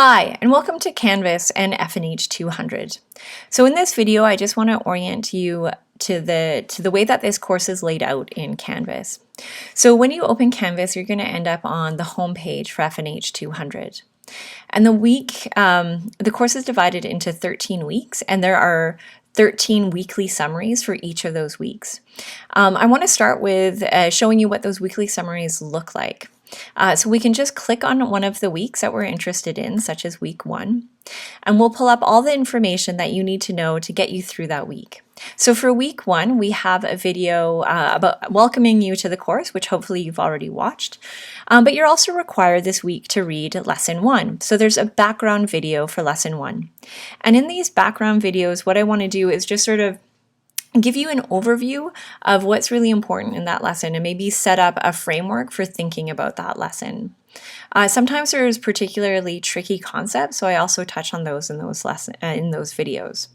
Hi, and welcome to Canvas and F&H 200. So in this video, I just want to orient you to the way that this course is laid out in Canvas. So when you open Canvas, you're going to end up on the home page for F&H 200. And the course is divided into 13 weeks, and there are 13 weekly summaries for each of those weeks. I want to start with showing you what those weekly summaries look like. So we can just click on one of the weeks that we're interested in, such as week 1, and we'll pull up all the information that you need to know to get you through that week. So for week 1, we have a video about welcoming you to the course, which hopefully you've already watched. But you're also required this week to read lesson 1. So there's a background video for lesson 1. And in these background videos, what I want to do is just sort of give you an overview of what's really important in that lesson and maybe set up a framework for thinking about that lesson. Sometimes there's particularly tricky concepts, so I also touch on those in those videos.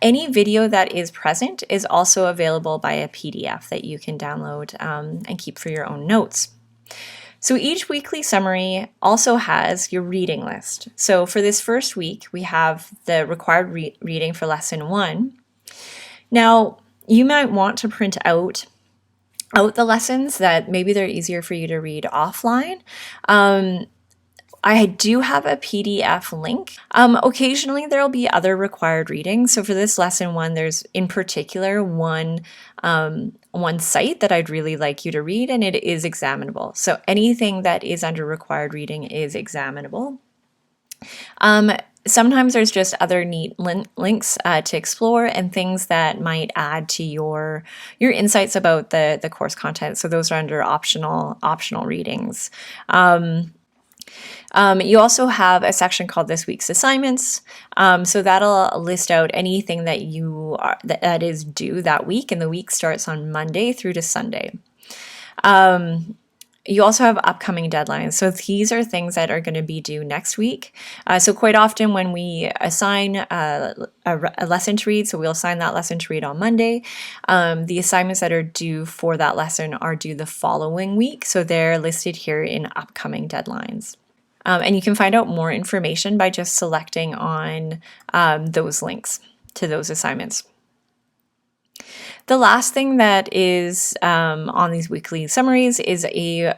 Any video that is present is also available by a PDF that you can download and keep for your own notes. So each weekly summary also has your reading list. So for this first week, we have the required reading for lesson 1. Now, you might want to print out the lessons that maybe they're easier for you to read offline. I do have a PDF link. Occasionally, there'll be other required readings. So for this lesson 1, there's in particular one site that I'd really like you to read, and it is examinable. So anything that is under required reading is examinable. Sometimes there's just other neat links to explore and things that might add to your insights about the course content. So those are under optional readings. You also have a section called This Week's Assignments. So that'll list out anything that that is due that week, and the week starts on Monday through to Sunday. You also have upcoming deadlines. So these are things that are going to be due next week. So quite often when we assign a lesson to read, so we'll assign that lesson to read on Monday, the assignments that are due for that lesson are due the following week. So they're listed here in upcoming deadlines. And you can find out more information by just selecting on those links to those assignments. The last thing that is on these weekly summaries is a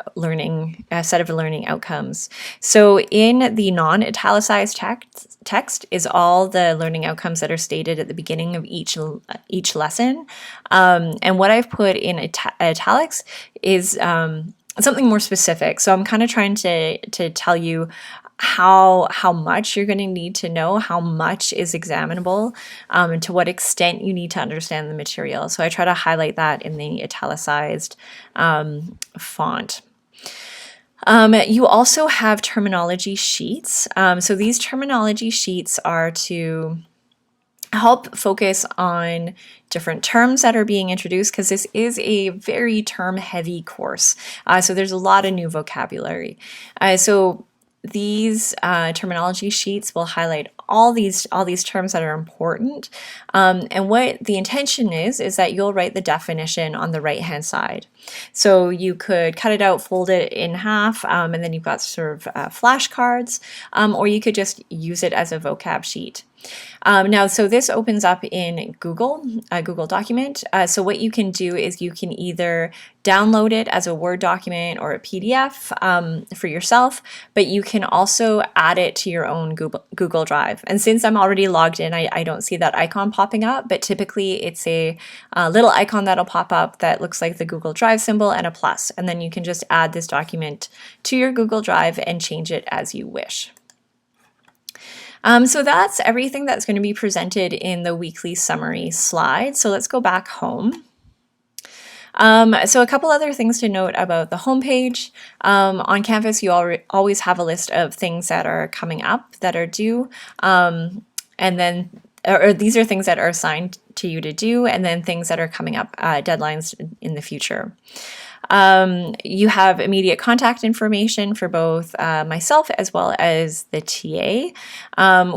set of learning outcomes. So in the non-italicized text is all the learning outcomes that are stated at the beginning of each lesson. And what I've put in italics is something more specific. So I'm kind of trying to tell you how much you're going to need to know, how much is examinable, and to what extent you need to understand the material. So I try to highlight that in the italicized font. You also have terminology sheets. So these terminology sheets are to help focus on different terms that are being introduced, because this is a very term-heavy course. So there's a lot of new vocabulary. So these terminology sheets will highlight all these terms that are important. And what the intention is that you'll write the definition on the right-hand side. So you could cut it out, fold it in half, and then you've got sort of flashcards, or you could just use it as a vocab sheet. Now, so this opens up in a Google document. So what you can do is you can either download it as a Word document or a PDF for yourself, but you can also add it to your own Google Drive. And since I'm already logged in, I don't see that icon popping up, but typically it's a little icon that'll pop up that looks like the Google Drive symbol and a plus. And then you can just add this document to your Google Drive and change it as you wish. So that's everything that's going to be presented in the weekly summary slide. So let's go back home. So a couple other things to note about the homepage. On Canvas, you always have a list of things that are coming up that are due. And then these are things that are assigned to you to do, and then things that are coming up, deadlines in the future. You have immediate contact information for both myself as well as the TA.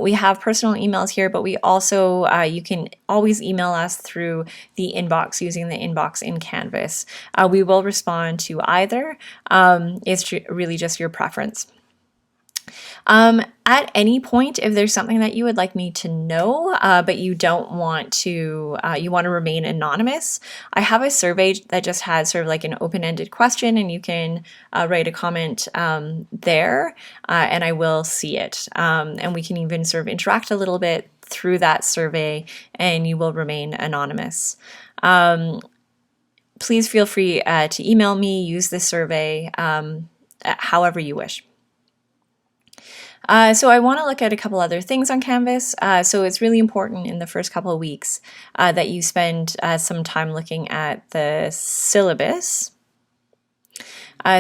We have personal emails here, but we also, you can always email us through the inbox using the inbox in Canvas. We will respond to either. It's really just your preference. At any point, if there's something that you would like me to know, but you don't want to, you want to remain anonymous, I have a survey that just has sort of like an open-ended question, and you can write a comment there, and I will see it. And we can even sort of interact a little bit through that survey, and you will remain anonymous. Please feel free to email me, use the survey, however you wish. So I want to look at a couple other things on Canvas. So it's really important in the first couple of weeks that you spend some time looking at the syllabus.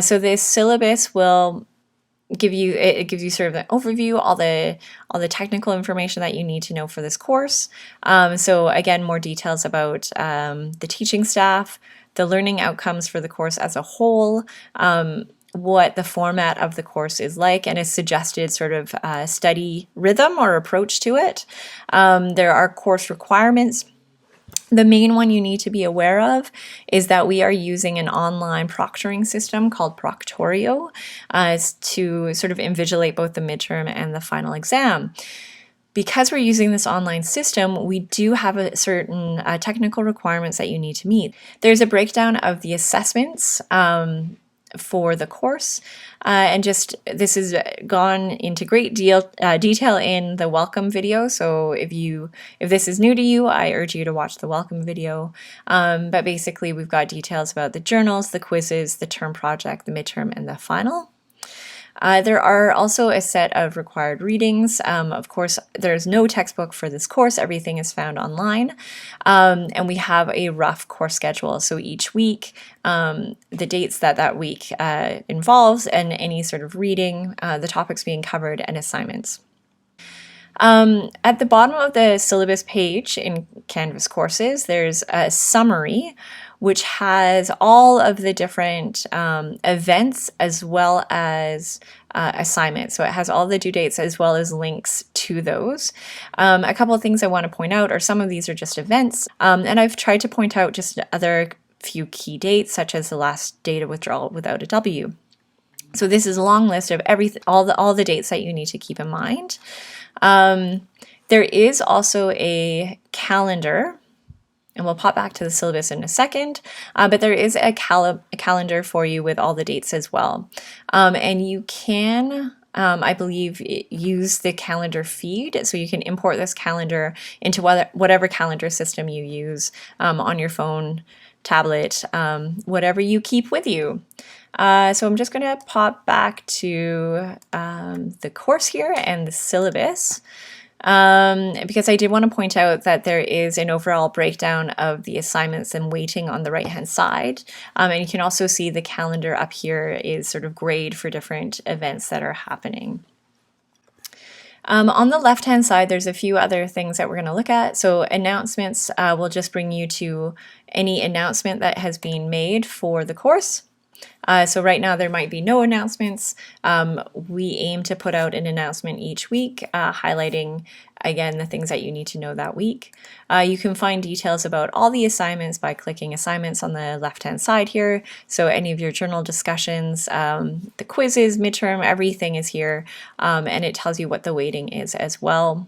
So this syllabus will give you, it gives you sort of an overview, all the technical information that you need to know for this course. So again, more details about the teaching staff, the learning outcomes for the course as a whole, what the format of the course is like, and a suggested sort of study rhythm or approach to it. There are course requirements. The main one you need to be aware of is that we are using an online proctoring system called Proctorio to sort of invigilate both the midterm and the final exam. Because we're using this online system, we do have a certain technical requirements that you need to meet. There's a breakdown of the assessments for the course, and just this is gone into great detail in the welcome video. So if this is new to you, I urge you to watch the welcome video. But basically, we've got details about the journals, the quizzes, the term project, the midterm, and the final. There are also a set of required readings. Of course, there's no textbook for this course. Everything is found online. And we have a rough course schedule. So each week, the dates that week involves, and any sort of reading, the topics being covered, and assignments. At the bottom of the syllabus page in Canvas courses, there's a summary which has all of the different events as well as assignments. So it has all the due dates as well as links to those. A couple of things I want to point out, or some of these are just events, and I've tried to point out just other few key dates, such as the last data withdrawal without a W. So this is a long list of all the dates that you need to keep in mind. There is also a calendar, and we'll pop back to the syllabus in a second, but there is a calendar for you with all the dates as well. And you can, I believe, use the calendar feed, so you can import this calendar into whatever calendar system you use on your phone, tablet, whatever you keep with you. So I'm just going to pop back to the course here and the syllabus. Because I did want to point out that there is an overall breakdown of the assignments and weighting on the right hand side, and you can also see the calendar up here is sort of grade for different events that are happening. On the left hand side, there's a few other things that we're going to look at. So announcements will just bring you to any announcement that has been made for the course. So right now there might be no announcements. We aim to put out an announcement each week, highlighting, again, the things that you need to know that week. You can find details about all the assignments by clicking assignments on the left-hand side here. So any of your journal discussions, the quizzes, midterm, everything is here, and it tells you what the weighting is as well.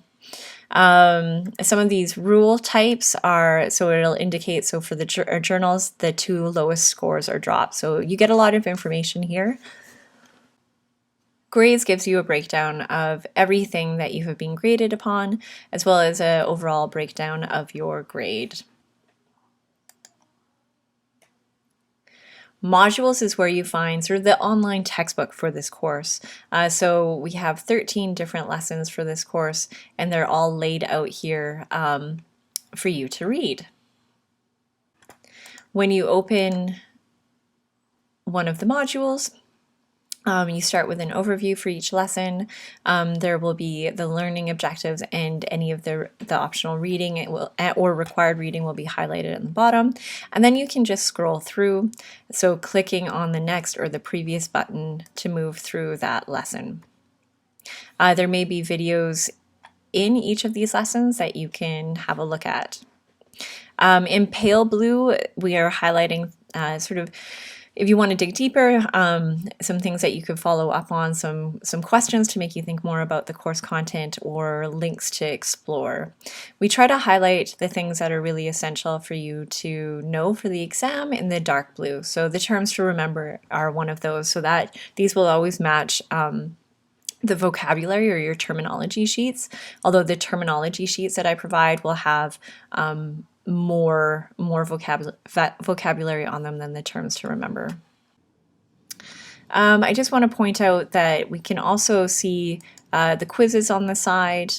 Some of these rule types are, so it'll indicate, so for the journals, the 2 lowest scores are dropped. So you get a lot of information here. Grades gives you a breakdown of everything that you have been graded upon, as well as an overall breakdown of your grade. Modules is where you find sort of the online textbook for this course. So we have 13 different lessons for this course, and they're all laid out here for you to read. When you open one of the modules, you start with an overview for each lesson. There will be the learning objectives, and any of the optional reading or required reading will be highlighted at the bottom. And then you can just scroll through, so clicking on the next or the previous button to move through that lesson. There may be videos in each of these lessons that you can have a look at. In pale blue, we are highlighting If you want to dig deeper, some things that you could follow up on, some questions to make you think more about the course content or links to explore. We try to highlight the things that are really essential for you to know for the exam in the dark blue. So the terms to remember are one of those, so that these will always match the vocabulary or your terminology sheets, although the terminology sheets that I provide will have more vocabulary on them than the terms to remember. I just want to point out that we can also see the quizzes on the side.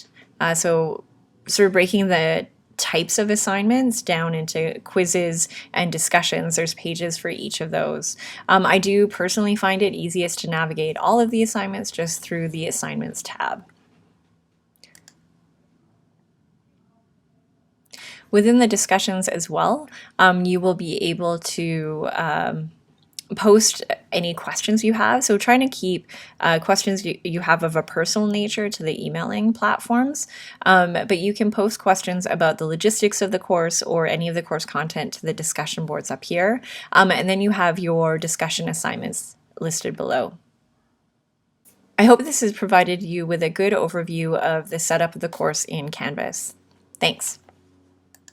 So sort of breaking the types of assignments down into quizzes and discussions. There's pages for each of those. I do personally find it easiest to navigate all of the assignments just through the assignments tab. Within the discussions as well, you will be able to post any questions you have. So trying to keep questions you have of a personal nature to the emailing platforms, but you can post questions about the logistics of the course or any of the course content to the discussion boards up here. And then you have your discussion assignments listed below. I hope this has provided you with a good overview of the setup of the course in Canvas. Thanks.